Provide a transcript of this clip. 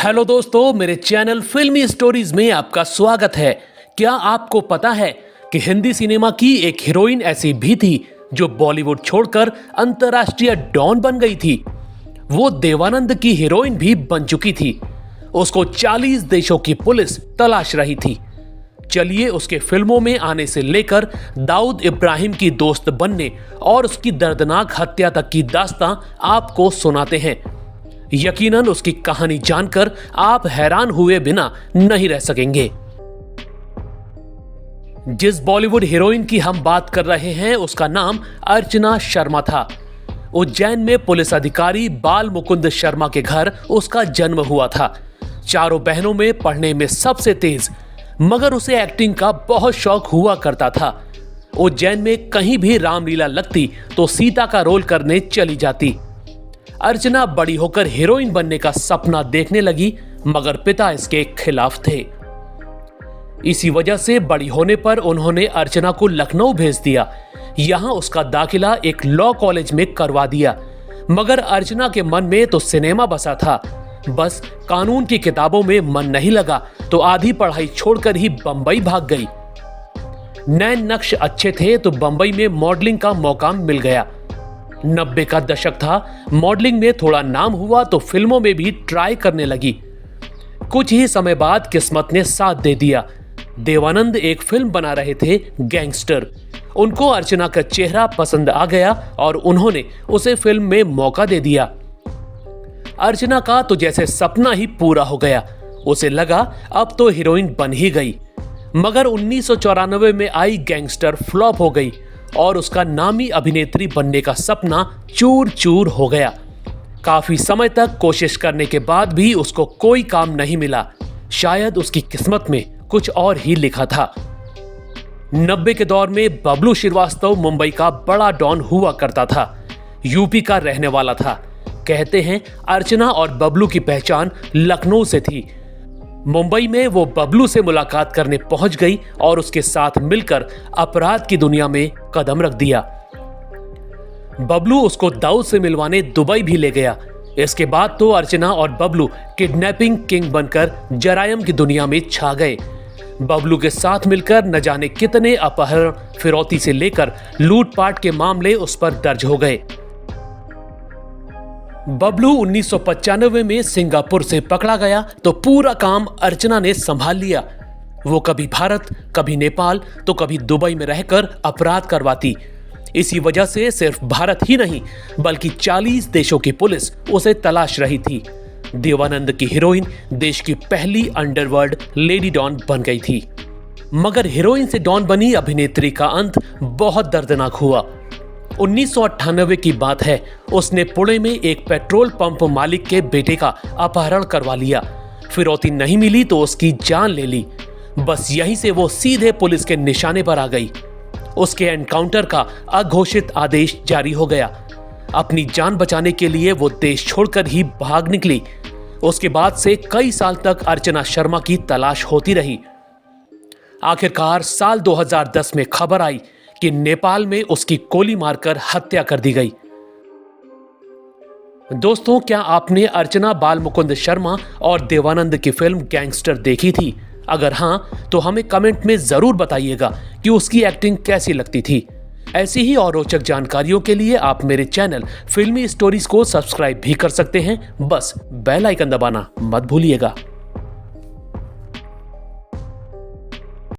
Hello दोस्तों, मेरे channel फिल्मी स्टोरीज में आपका स्वागत है। क्या आपको पता है कि हिंदी सिनेमा की एक हीरोइन ऐसी भी थी जो बॉलीवुड छोड़कर अंतर्राष्ट्रीय डॉन बन गई थी। वो देवानंद की हीरोइन भी बन चुकी थी। उसको 40 देशों की पुलिस तलाश रही थी। चलिए उसके फिल्मों में आने से लेकर दाऊद इब्राहिम की दोस्त बनने और उसकी दर्दनाक हत्या तक की दास्तां आपको सुनाते हैं। यकीनन उसकी कहानी जानकर आप हैरान हुए बिना नहीं रह सकेंगे। जिस बॉलीवुड हीरोइन की हम बात कर रहे हैं उसका नाम अर्चना शर्मा था। उज्जैन में पुलिस अधिकारी बाल मुकुंद शर्मा के घर उसका जन्म हुआ था। चारों बहनों में पढ़ने में सबसे तेज, मगर उसे एक्टिंग का बहुत शौक हुआ करता था। उज्जैन में कहीं भी रामलीला लगती तो सीता का रोल करने चली जाती। अर्चना बड़ी होकर हीरोइन बनने का सपना देखने लगी, मगर पिता इसके खिलाफ थे। इसी वजह से बड़ी होने पर उन्होंने अर्चना को लखनऊ भेज दिया। यहां उसका दाखिला एक लॉ कॉलेज में करवा दिया, मगर अर्चना के मन में तो सिनेमा बसा था। बस कानून की किताबों में मन नहीं लगा तो आधी पढ़ाई छोड़कर ही बंबई भाग गई। नैन नक्श अच्छे थे तो बंबई में मॉडलिंग का मौका मिल गया। 90 का दशक था, मॉडलिंग में थोड़ा नाम हुआ तो फिल्मों में भी ट्राई करने लगी। कुछ ही समय बाद किस्मत ने साथ दे दिया। देवानंद एक फिल्म बना रहे थे, गैंगस्टर। उनको अर्चना का चेहरा पसंद आ गया और उन्होंने उसे फिल्म में मौका दे दिया। अर्चना का तो जैसे सपना ही पूरा हो गया। उसे लगा अब तो हीरोइन बन ही गई, मगर 1994 में आई गैंगस्टर फ्लॉप हो गई और उसका नामी अभिनेत्री बनने का सपना चूर चूर हो गया। काफी समय तक कोशिश करने के बाद भी उसको कोई काम नहीं मिला। शायद उसकी किस्मत में कुछ और ही लिखा था। 90 के दौर में बबलू श्रीवास्तव मुंबई का बड़ा डॉन हुआ करता था। यूपी का रहने वाला था। कहते हैं अर्चना और बबलू की पहचान लखनऊ से थी। मुंबई में वो बबलू से मुलाकात करने पहुंच गई और उसके साथ मिलकर अपराध की दुनिया में कदम रख दिया। बबलू उसको दाऊद से मिलवाने दुबई भी ले गया। इसके बाद तो अर्चना और बबलू किडनैपिंग किंग बनकर जरायम की दुनिया में छा गए। बबलू के साथ मिलकर न जाने कितने अपहरण, फिरौती से लेकर लूटपाट के मामले उस पर दर्ज हो गए। बबलू 1995 में सिंगापुर से पकड़ा गया तो पूरा काम अर्चना ने संभाल लिया। वो कभी भारत, कभी नेपाल तो कभी दुबई में रहकर अपराध करवाती। इसी वजह से सिर्फ भारत ही नहीं बल्कि 40 देशों की पुलिस उसे तलाश रही थी। देवानंद की हीरोइन देश की पहली अंडरवर्ल्ड लेडी डॉन बन गई थी। मगर हीरोइन से डॉन बनी अभिनेत्री का अंत बहुत दर्दनाक हुआ। 1998 की बात है। उसने पुणे में एक पेट्रोल पंप मालिक के बेटे का अपहरण करवा लिया। फिरौती नहीं मिली तो उसकी जान ले ली। बस यहीं से वो सीधे पुलिस के निशाने पर आ गई। उसके एनकाउंटर का अघोषित आदेश जारी हो गया। अपनी जान बचाने के लिए वो देश छोड़कर ही भाग निकली। उसके बाद से कई साल तक अर्चना शर्मा की तलाश होती रही। आखिरकार साल 2010 में खबर आई कि नेपाल में उसकी गोली मारकर हत्या कर दी गई। दोस्तों, क्या आपने अर्चना बाल मुकुंद शर्मा और देवानंद की फिल्म गैंगस्टर देखी थी? अगर हां तो हमें कमेंट में जरूर बताइएगा कि उसकी एक्टिंग कैसी लगती थी। ऐसी ही और रोचक जानकारियों के लिए आप मेरे चैनल फिल्मी स्टोरीज को सब्सक्राइब भी कर सकते हैं। बस बेल आइकन दबाना मत भूलिएगा।